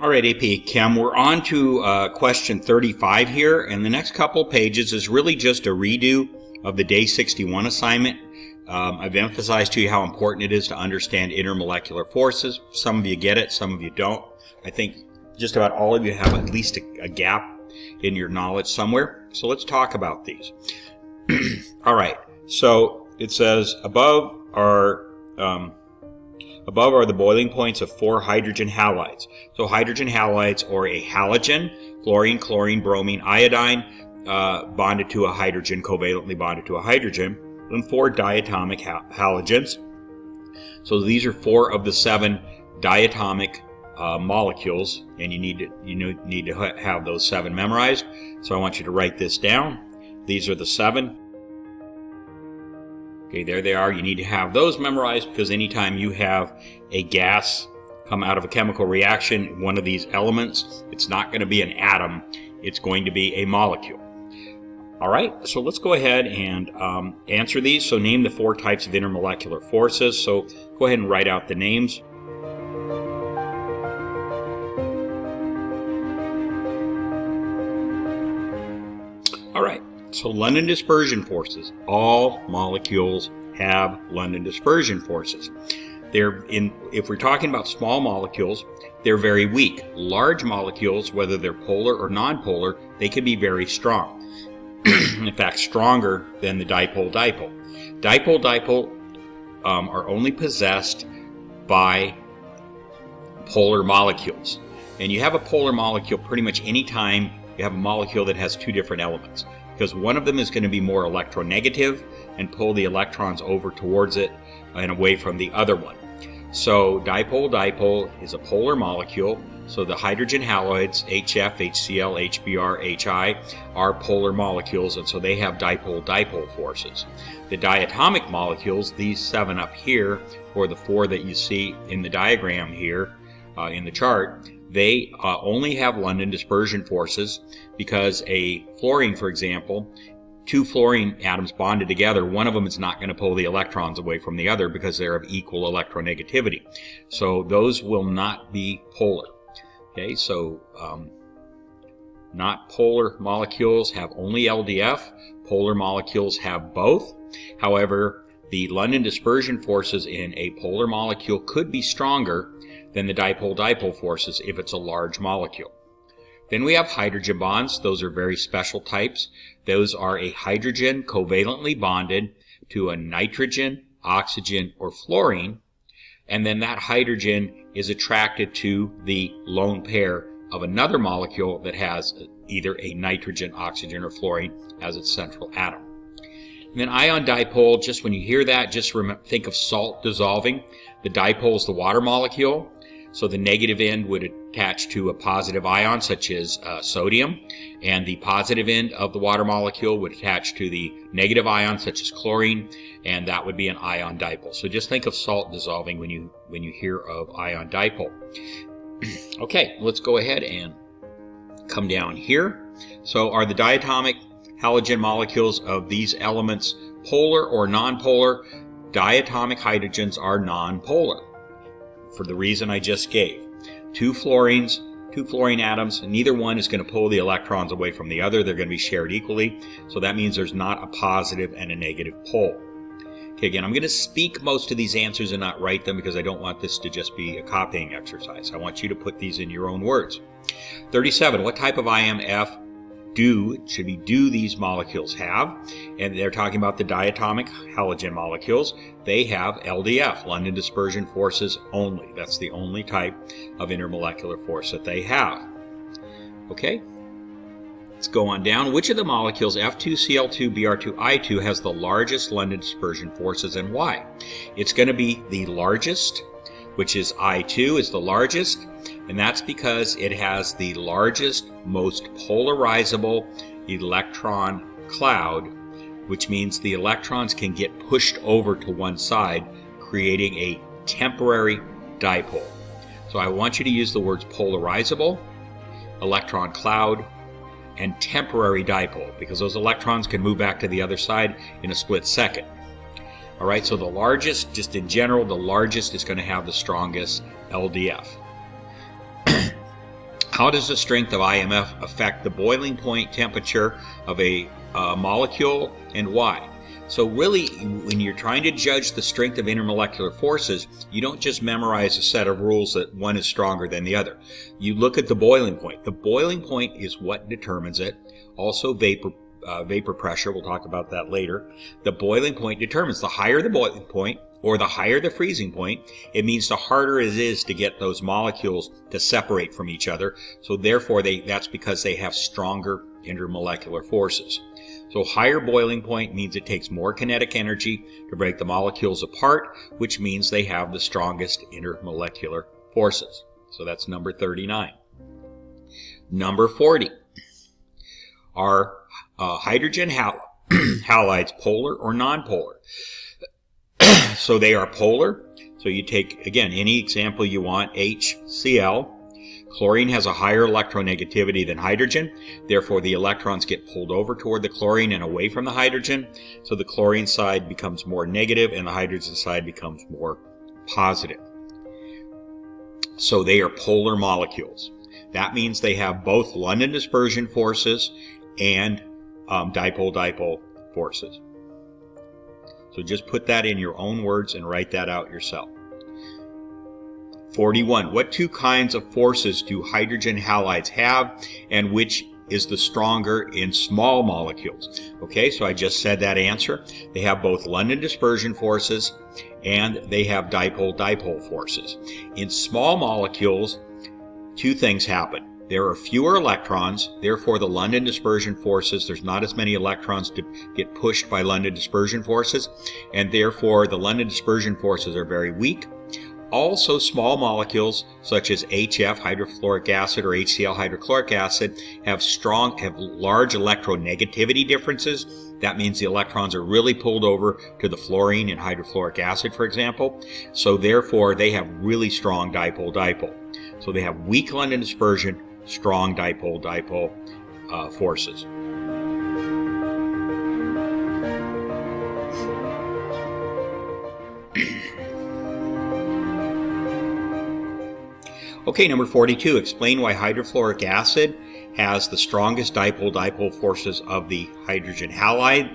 All right, AP Chem, we're on to question 35 here, and the next couple pages is really just a redo of the day 61 assignment. I've emphasized to you how important it is to understand intermolecular forces. Some of you get it, some of you don't. I think just about all of you have at least a gap in your knowledge somewhere. So let's talk about these. All right, so it says above are the boiling points of 4 hydrogen halides. So hydrogen halides, or a halogen, fluorine, chlorine, bromine, iodine, bonded to a hydrogen, covalently bonded to a hydrogen, and 4 diatomic halogens. So these are 4 of the 7 diatomic molecules, and you need to have those 7 memorized. So I want you to write this down. These are the 7. Okay, there they are. You need to have those memorized because anytime you have a gas come out of a chemical reaction, one of these elements, it's not going to be an atom, it's going to be a molecule. All right, so let's go ahead and answer these. So name the 4 types of intermolecular forces. So go ahead and write out the names. All right. So London dispersion forces. All molecules have London dispersion forces. If we're talking about small molecules, they're very weak. Large molecules, whether they're polar or nonpolar, they can be very strong. In fact, stronger than the dipole-dipole. Dipole-dipole are only possessed by polar molecules. And you have a polar molecule pretty much any time you have a molecule that has 2 different elements, because one of them is going to be more electronegative and pull the electrons over towards it and away from the other one. So dipole-dipole is a polar molecule. So the hydrogen halides, HF, HCl, HBr, HI, are polar molecules, and so they have dipole-dipole forces. The diatomic molecules, these 7 up here, or the 4 that you see in the diagram here in the chart, they only have London dispersion forces because a fluorine, for example, 2 fluorine atoms bonded together, one of them is not going to pull the electrons away from the other because they're of equal electronegativity. So those will not be polar. Okay, so not polar molecules have only LDF. Polar molecules have both. However, the London dispersion forces in a polar molecule could be stronger than the dipole-dipole forces if it's a large molecule. Then we have hydrogen bonds. Those are very special types. Those are a hydrogen covalently bonded to a nitrogen, oxygen, or fluorine, and then that hydrogen is attracted to the lone pair of another molecule that has either a nitrogen, oxygen, or fluorine as its central atom. And then ion dipole, just when you hear that, just think of salt dissolving. The dipole is the water molecule. So the negative end would attach to a positive ion, such as sodium, and the positive end of the water molecule would attach to the negative ion, such as chlorine, and that would be an ion dipole. So just think of salt dissolving when you hear of ion dipole. Okay, let's go ahead and come down here. So are the diatomic halogen molecules of these elements polar or nonpolar? Diatomic hydrogens are nonpolar, for the reason I just gave. 2 fluorines, 2 fluorine atoms, neither one is going to pull the electrons away from the other. They're going to be shared equally. So that means there's not a positive and a negative pole. Okay, again, I'm going to speak most of these answers and not write them because I don't want this to just be a copying exercise. I want you to put these in your own words. 37, what type of IMF do these molecules have? And they're talking about the diatomic halogen molecules. They have LDF, London dispersion forces only. That's the only type of intermolecular force that they have. Okay, let's go on down. Which of the molecules F2, Cl2, Br2, I2 has the largest London dispersion forces and why? It's going to be the largest, which is I2 is the largest, and that's because it has the largest, most polarizable electron cloud, which means the electrons can get pushed over to one side, creating a temporary dipole. So I want you to use the words polarizable, electron cloud, and temporary dipole, because those electrons can move back to the other side in a split second. All right, so the largest, just in general, the largest is going to have the strongest LDF. How does the strength of IMF affect the boiling point temperature of a molecule, and why? So really, when you're trying to judge the strength of intermolecular forces, you don't just memorize a set of rules that one is stronger than the other. You look at the boiling point. The boiling point is what determines it. Also vapor pressure, we'll talk about that later. The boiling point determines the higher the boiling point, or the higher the freezing point, it means the harder it is to get those molecules to separate from each other. So therefore, that's because they have stronger intermolecular forces. So higher boiling point means it takes more kinetic energy to break the molecules apart, which means they have the strongest intermolecular forces. So that's number 39. Number 40. Are hydrogen halides polar or nonpolar? So they are polar. So you take, again, any example you want, HCl. Chlorine has a higher electronegativity than hydrogen. Therefore, the electrons get pulled over toward the chlorine and away from the hydrogen. So the chlorine side becomes more negative and the hydrogen side becomes more positive. So they are polar molecules. That means they have both London dispersion forces and dipole-dipole forces. So just put that in your own words and write that out yourself. 41. What two kinds of forces do hydrogen halides have, and which is the stronger in small molecules? Okay, so I just said that answer. They have both London dispersion forces and they have dipole-dipole forces. In small molecules, two things happen. There are fewer electrons, therefore the London dispersion forces, there's not as many electrons to get pushed by London dispersion forces, and therefore the London dispersion forces are very weak. Also, small molecules such as HF, hydrofluoric acid, or HCl, hydrochloric acid, have large electronegativity differences. That means the electrons are really pulled over to the fluorine in hydrofluoric acid, for example. So therefore, they have really strong dipole-dipole. So they have weak London dispersion, strong dipole-dipole forces. Okay, number 42. Explain why hydrofluoric acid has the strongest dipole-dipole forces of the hydrogen halides,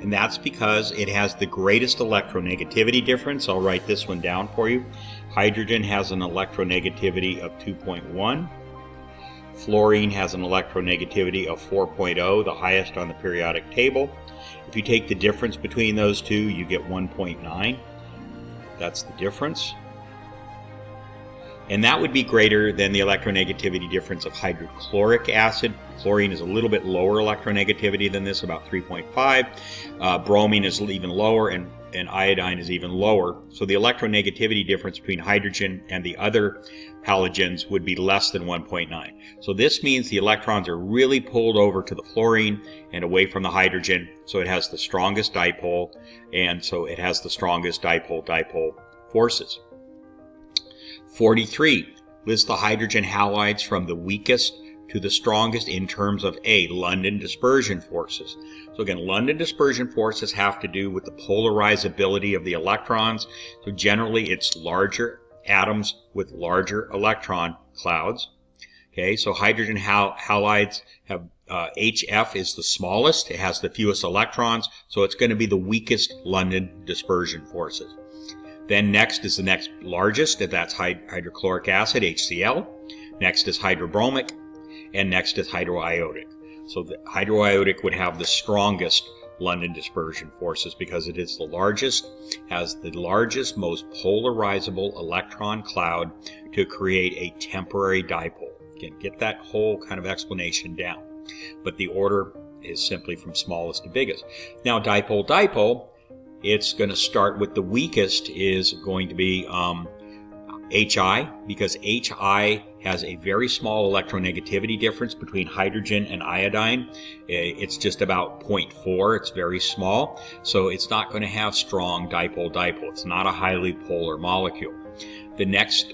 and that's because it has the greatest electronegativity difference. I'll write this one down for you. Hydrogen has an electronegativity of 2.1. Fluorine has an electronegativity of 4.0, the highest on the periodic table. If you take the difference between those two, you get 1.9. That's the difference. And that would be greater than the electronegativity difference of hydrochloric acid. Chlorine is a little bit lower electronegativity than this, about 3.5. Bromine is even lower, and iodine is even lower. So the electronegativity difference between hydrogen and the other halogens would be less than 1.9. So this means the electrons are really pulled over to the fluorine and away from the hydrogen. So it has the strongest dipole, and so it has the strongest dipole-dipole forces. 43. List the hydrogen halides from the weakest to the strongest in terms of A, London dispersion forces. So again, London dispersion forces have to do with the polarizability of the electrons. So generally it's larger atoms with larger electron clouds. Okay, so hydrogen halides have HF is the smallest. It has the fewest electrons, so it's going to be the weakest London dispersion forces. Then next is the next largest, that's hydrochloric acid, HCl. Next is hydrobromic, and next is hydroiodic. So the hydroiodic would have the strongest London dispersion forces because it is the largest, has the largest, most polarizable electron cloud to create a temporary dipole. Again, get that whole kind of explanation down. But the order is simply from smallest to biggest. Now, dipole-dipole, it's going to start with the weakest is going to be HI, because HI has a very small electronegativity difference between hydrogen and iodine. It's just about 0.4. It's very small. So it's not going to have strong dipole-dipole. It's not a highly polar molecule. The next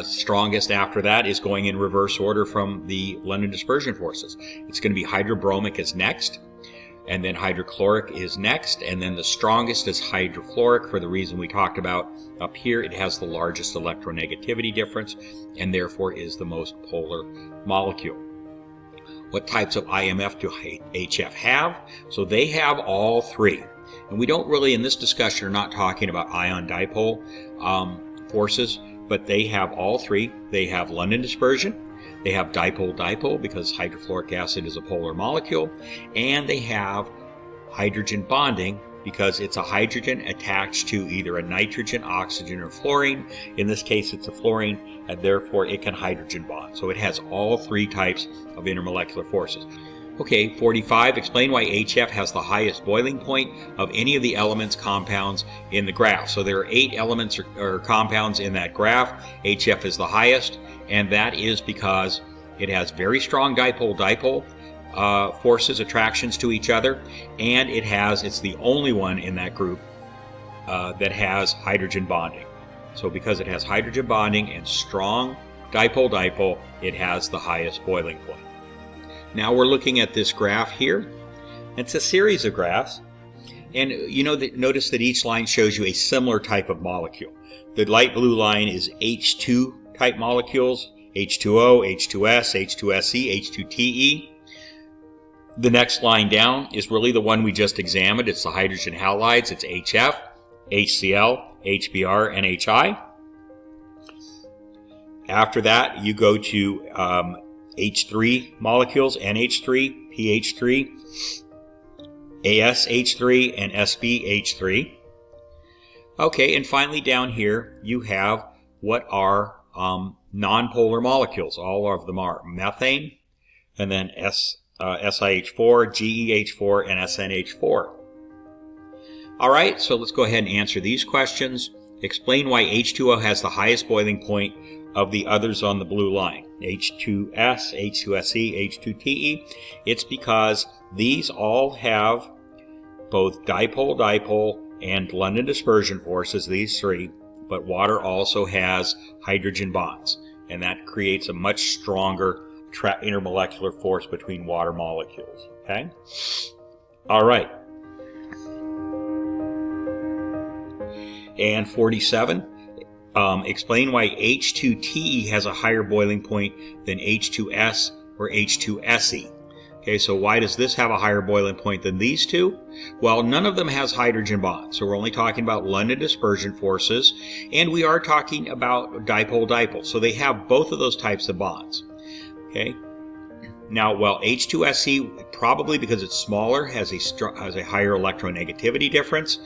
strongest after that is going in reverse order from the London dispersion forces. It's going to be hydrobromic is next. and then hydrochloric is next, and then the strongest is hydrofluoric for the reason we talked about up here. It has the largest electronegativity difference and therefore is the most polar molecule. What types of IMF do HF have? So they have all three. And we don't really, in this discussion, are not talking about ion dipole forces, but they have all three. They have London dispersion, they have dipole-dipole because hydrofluoric acid is a polar molecule, and they have hydrogen bonding because it's a hydrogen attached to either a nitrogen, oxygen, or fluorine. In this case, it's a fluorine, and therefore it can hydrogen bond. So it has all three types of intermolecular forces. Okay, 45, explain why HF has the highest boiling point of any of the elements, compounds in the graph. So there are 8 elements or compounds in that graph. HF is the highest, and that is because it has very strong dipole-dipole forces, attractions to each other, and it's the only one in that group that has hydrogen bonding. So because it has hydrogen bonding and strong dipole-dipole, it has the highest boiling point. Now we're looking at this graph here. It's a series of graphs, and notice that each line shows you a similar type of molecule. The light blue line is H2 type molecules, H2O, H2S, H2SE, H2TE. The next line down is really the one we just examined. It's the hydrogen halides. It's HF, HCl, HBr, and HI. After that, you go to H3 molecules, NH3, PH3, ASH3, and SBH3. Okay, and finally down here you have what are nonpolar molecules. All of them are methane, and then SiH4, GeH4, and SNH4. All right, so let's go ahead and answer these questions. Explain why H2O has the highest boiling point of the others on the blue line. H2S, H2SE, H2TE. It's because these all have both dipole-dipole and London dispersion forces, these three, but water also has hydrogen bonds, and that creates a much stronger intermolecular force between water molecules. Okay? All right. And 47. Explain why H2TE has a higher boiling point than H2S or H2SE. Okay, so why does this have a higher boiling point than these two? Well, none of them has hydrogen bonds, so we're only talking about London dispersion forces, and we are talking about dipole-dipole, so they have both of those types of bonds. Okay. Now, well, H2SE, probably because it's smaller, has a higher electronegativity difference.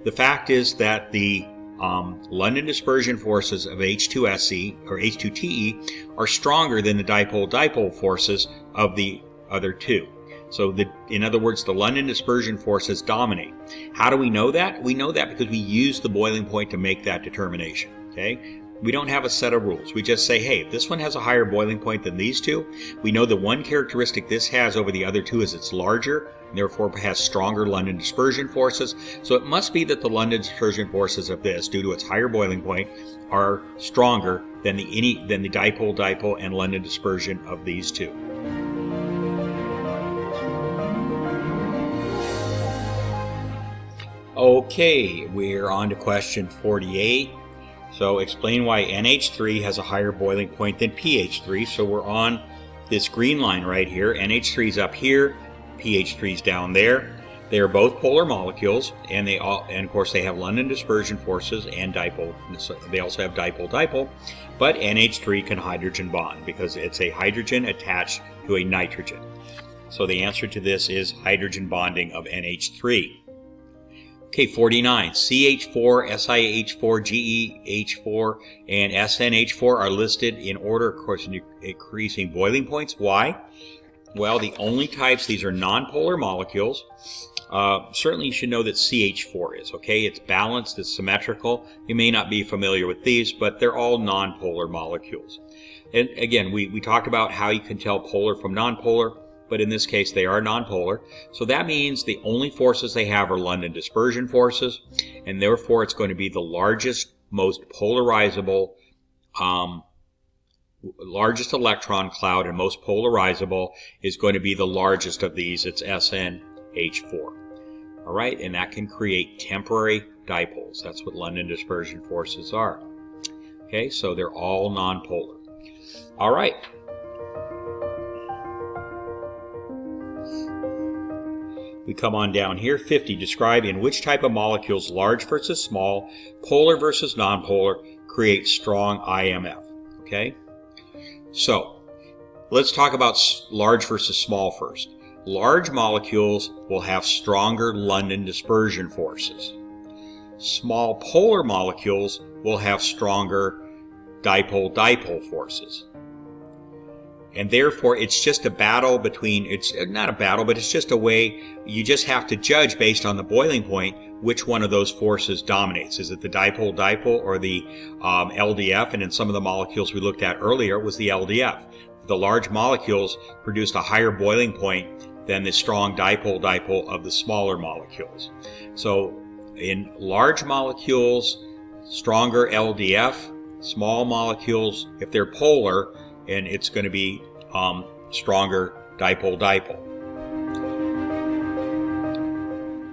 The fact is that the London dispersion forces of H2SE or H2TE are stronger than the dipole-dipole forces of the other two. So in other words, the London dispersion forces dominate. How do we know that? We know that because we use the boiling point to make that determination. Okay? We don't have a set of rules. We just say, hey, if this one has a higher boiling point than these two, we know the one characteristic this has over the other two is it's larger, and therefore has stronger London dispersion forces. So it must be that the London dispersion forces of this, due to its higher boiling point, are stronger than the dipole-dipole and London dispersion of these two. Okay, we're on to question 48. So explain why NH3 has a higher boiling point than pH3. So we're on this green line right here. NH3 is up here, pH3 is down there. They are both polar molecules, and of course they have London dispersion forces and dipole. They also have dipole-dipole, but NH3 can hydrogen bond because it's a hydrogen attached to a nitrogen. So the answer to this is hydrogen bonding of NH3. Okay, 49. CH4, SiH4, GeH4, and SNH4 are listed in order, of course, increasing boiling points. Why? Well, the only types, these are nonpolar molecules. Certainly you should know that CH4 is, okay? It's balanced, it's symmetrical. You may not be familiar with these, but they're all nonpolar molecules. And again, we talked about how you can tell polar from nonpolar, but in this case they are nonpolar. So that means the only forces they have are London dispersion forces, and therefore it's going to be the largest, most polarizable, largest electron cloud and most polarizable is going to be the largest of these. It's SN H4. All right, and that can create temporary dipoles. That's what London dispersion forces are. Okay, so they're all nonpolar. All right. We come on down here, 50. Describe in which type of molecules, large versus small, polar versus nonpolar, create strong IMF. Okay? So, let's talk about large versus small first. Large molecules will have stronger London dispersion forces. Small polar molecules will have stronger dipole-dipole forces. And therefore, it's just a battle between, it's not a battle, but it's just a way, you just have to judge based on the boiling point which one of those forces dominates. Is it the dipole-dipole or the LDF? And in some of the molecules we looked at earlier, it was the LDF. The large molecules produced a higher boiling point than the strong dipole-dipole of the smaller molecules. So in large molecules, stronger LDF, small molecules, if they're polar, and it's going to be stronger dipole-dipole.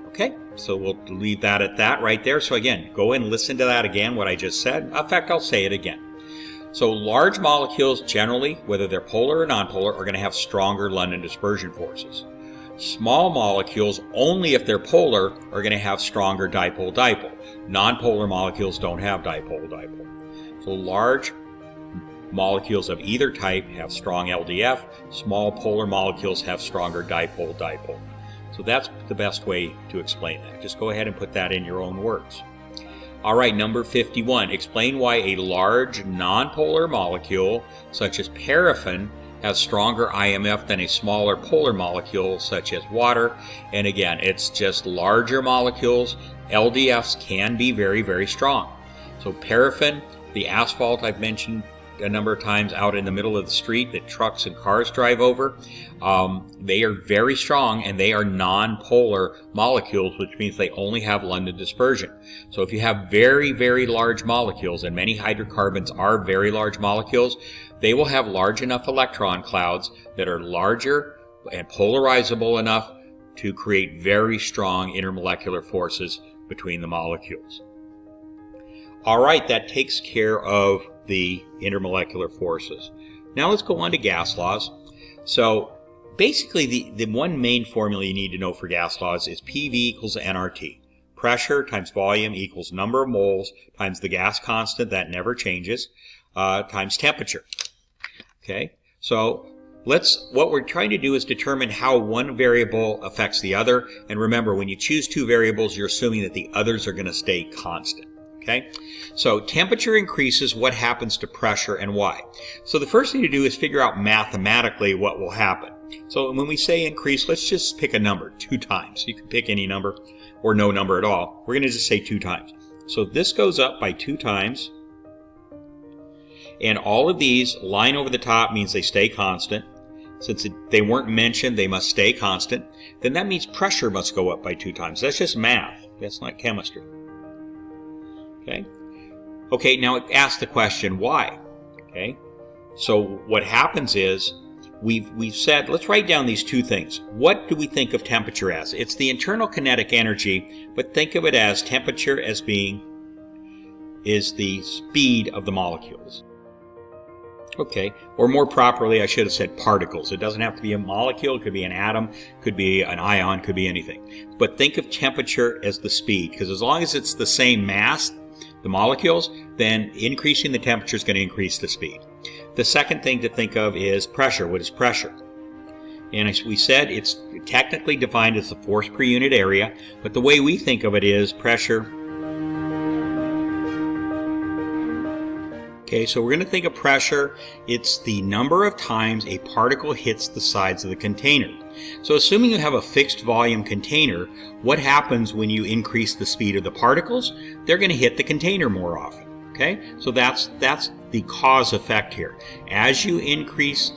Okay, so we'll leave that at that right there. So again, go and listen to that again, what I just said. In fact, I'll say it again. So large molecules generally, whether they're polar or nonpolar, are going to have stronger London dispersion forces. Small molecules, only if they're polar, are going to have stronger dipole-dipole. Nonpolar molecules don't have dipole-dipole. So large molecules of either type have strong LDF. Small polar molecules have stronger dipole-dipole. So that's the best way to explain that. Just go ahead and put that in your own words. All right, number 51. Explain why a large nonpolar molecule, such as paraffin, has stronger IMF than a smaller polar molecule, such as water. And again, it's just larger molecules. LDFs can be very, very strong. So paraffin, the asphalt I've mentioned a number of times out in the middle of the street that trucks and cars drive over, they are very strong, and they are non-polar molecules, which means they only have London dispersion. So if you have very, very large molecules, and many hydrocarbons are very large molecules, they will have large enough electron clouds that are larger and polarizable enough to create very strong intermolecular forces between the molecules. All right, that takes care of the intermolecular forces. Now let's go on to gas laws. So basically the one main formula you need to know for gas laws is PV equals nRT. Pressure times volume equals number of moles times the gas constant, that never changes, times temperature. Okay, so what we're trying to do is determine how one variable affects the other. And remember, when you choose two variables, you're assuming that the others are going to stay constant. Okay, so temperature increases, what happens to pressure and why? So the first thing to do is figure out mathematically what will happen. So when we say increase, let's just pick a number, 2 times. You can pick any number or no number at all. We're going to just say 2 times. So this goes up by 2 times. And all of these, line over the top means they stay constant. Since they weren't mentioned, they must stay constant. Then that means pressure must go up by 2 times. That's just math. That's not chemistry. Okay, now it asks the question, why? Okay, so what happens is, we've said, let's write down these 2 things. What do we think of temperature as? It's the internal kinetic energy, but think of it as temperature as being is the speed of the molecules. Okay, or more properly, I should have said particles. It doesn't have to be a molecule, it could be an atom, could be an ion, could be anything. But think of temperature as the speed, because as long as it's the same mass, the molecules, then increasing the temperature is going to increase the speed. The second thing to think of is pressure. What is pressure? And as we said, it's technically defined as the force per unit area, but the way we think of it is pressure. Okay, so we're going to think of pressure. It's the number of times a particle hits the sides of the container. So assuming you have a fixed volume container, what happens when you increase the speed of the particles? They're going to hit the container more often. Okay, so that's the cause effect here. As you increase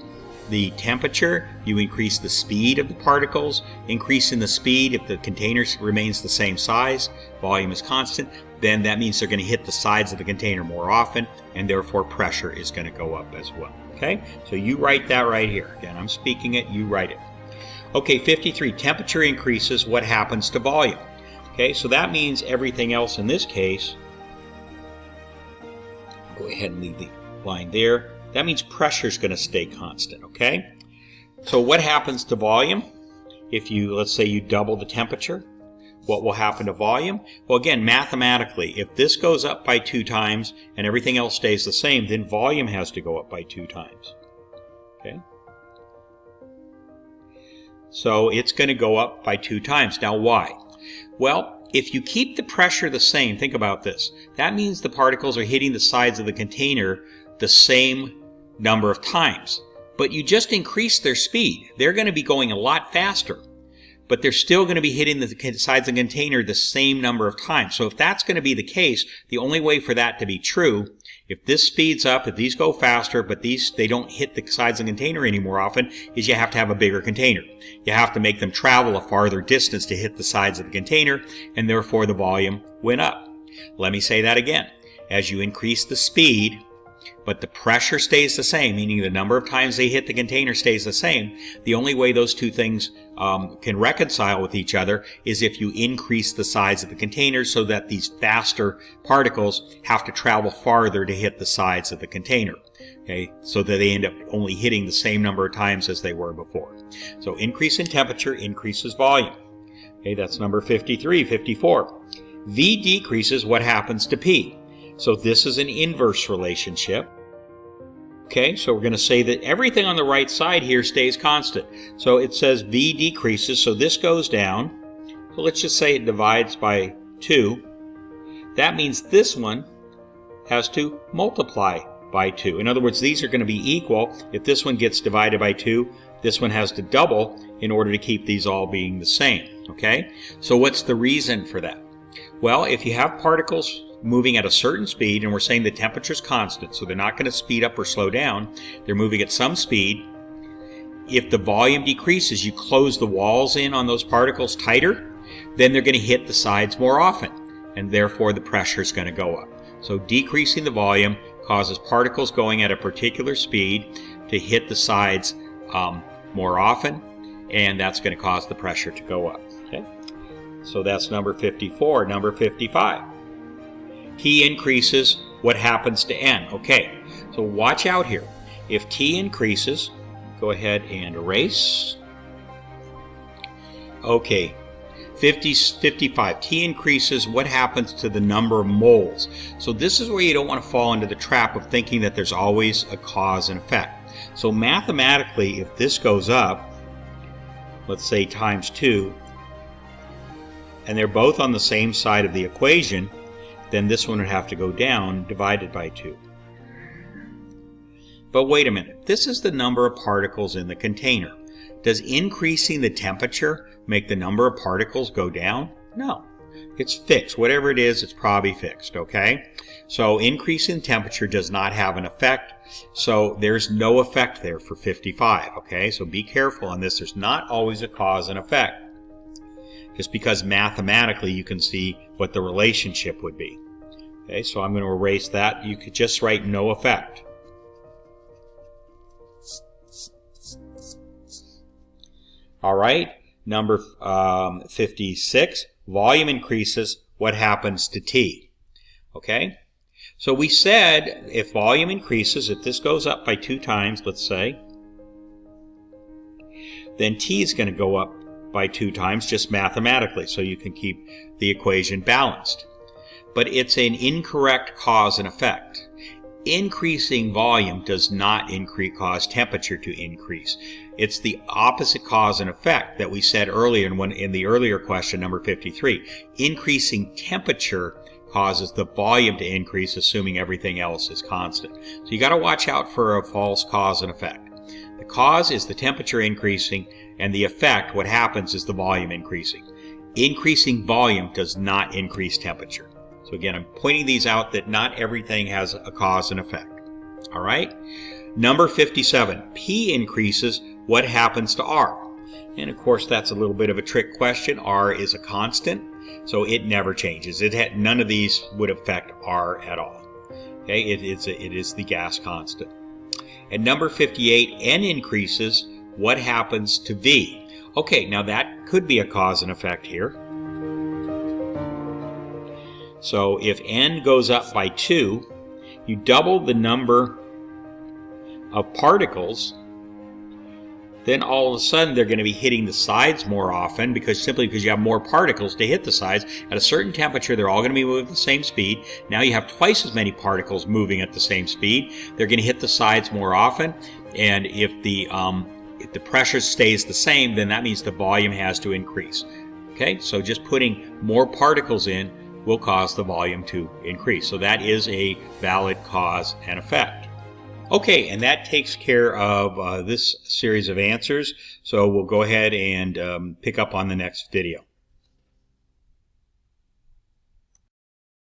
the temperature, you increase the speed of the particles. Increasing the speed, if the container remains the same size, volume is constant, then that means they're going to hit the sides of the container more often, and therefore pressure is going to go up as well. Okay, so you write that right here. Again, I'm speaking it, you write it. Okay, 53, temperature increases, what happens to volume? Okay, so that means everything else in this case, go ahead and leave the line there. That means pressure is going to stay constant, okay? So what happens to volume? If you, let's say you double the temperature, what will happen to volume? Well, again, mathematically, if this goes up by 2 times and everything else stays the same, then volume has to go up by 2 times. Okay? So it's going to go up by 2 times. Now, why? Well, if you keep the pressure the same, think about this. That means the particles are hitting the sides of the container the same number of times. But you just increase their speed. They're going to be going a lot faster. But they're still going to be hitting the sides of the container the same number of times. So if that's going to be the case, the only way for that to be true, if this speeds up, if these go faster, but they don't hit the sides of the container any more often, is you have to have a bigger container. You have to make them travel a farther distance to hit the sides of the container, and therefore the volume went up. Let me say that again. As you increase the speed, but the pressure stays the same, meaning the number of times they hit the container stays the same, the only way those two things can reconcile with each other is if you increase the size of the container so that these faster particles have to travel farther to hit the sides of the container. Okay, so that they end up only hitting the same number of times as they were before. So increase in temperature increases volume. Okay, that's number 53. 54. V decreases, what happens to P? So this is an inverse relationship. Okay, so we're going to say that everything on the right side here stays constant. So it says V decreases, so this goes down. So let's just say it divides by 2. That means this one has to multiply by 2. In other words, these are going to be equal. If this one gets divided by 2, this one has to double in order to keep these all being the same. Okay, so what's the reason for that? Well, if you have particles moving at a certain speed, and we're saying the temperature is constant, so they're not going to speed up or slow down, they're moving at some speed. If the volume decreases, you close the walls in on those particles tighter, then they're going to hit the sides more often, and therefore the pressure is going to go up. So decreasing the volume causes particles going at a particular speed to hit the sides more often, and that's going to cause the pressure to go up. Okay? So that's number 54. Number 55. T increases, what happens to N? Okay, so watch out here. If T increases, go ahead and erase. Okay, 55. T increases, what happens to the number of moles? So this is where you don't want to fall into the trap of thinking that there's always a cause and effect. So mathematically, if this goes up, let's say times 2, and they're both on the same side of the equation, then this one would have to go down, divided by 2. But wait a minute, this is the number of particles in the container. Does increasing the temperature make the number of particles go down? No, it's fixed. Whatever it is, it's probably fixed, okay? So increasing temperature does not have an effect, so there's no effect there for 55, okay? So be careful on this. There's not always a cause and effect, just because mathematically you can see what the relationship would be. Okay, so I'm going to erase that. You could just write no effect. All right, number 56, volume increases, what happens to T? Okay, so we said if volume increases, if this goes up by 2 times, let's say, then T is going to go up by 2 times just mathematically, so you can keep the equation balanced. But it's an incorrect cause and effect. Increasing volume does not cause temperature to increase. It's the opposite cause and effect that we said earlier in the earlier question, number 53. Increasing temperature causes the volume to increase, assuming everything else is constant. So you got to watch out for a false cause and effect. The cause is the temperature increasing, and the effect, what happens, is the volume increasing. Increasing volume does not increase temperature. So again, I'm pointing these out that not everything has a cause and effect. All right? Number 57, P increases, what happens to R? And of course, that's a little bit of a trick question. R is a constant, so it never changes. None of these would affect R at all. Okay, it is the gas constant. And number 58, N increases, what happens to V? Okay, now that could be a cause and effect here. So if n goes up by 2, you double the number of particles, then all of a sudden they're going to be hitting the sides more often simply because you have more particles to hit the sides. At a certain temperature, they're all going to be moving at the same speed. Now you have twice as many particles moving at the same speed. They're going to hit the sides more often, and if the pressure stays the same, then that means the volume has to increase. Okay, so just putting more particles in will cause the volume to increase. So that is a valid cause and effect. Okay, and that takes care of this series of answers. So we'll go ahead and pick up on the next video.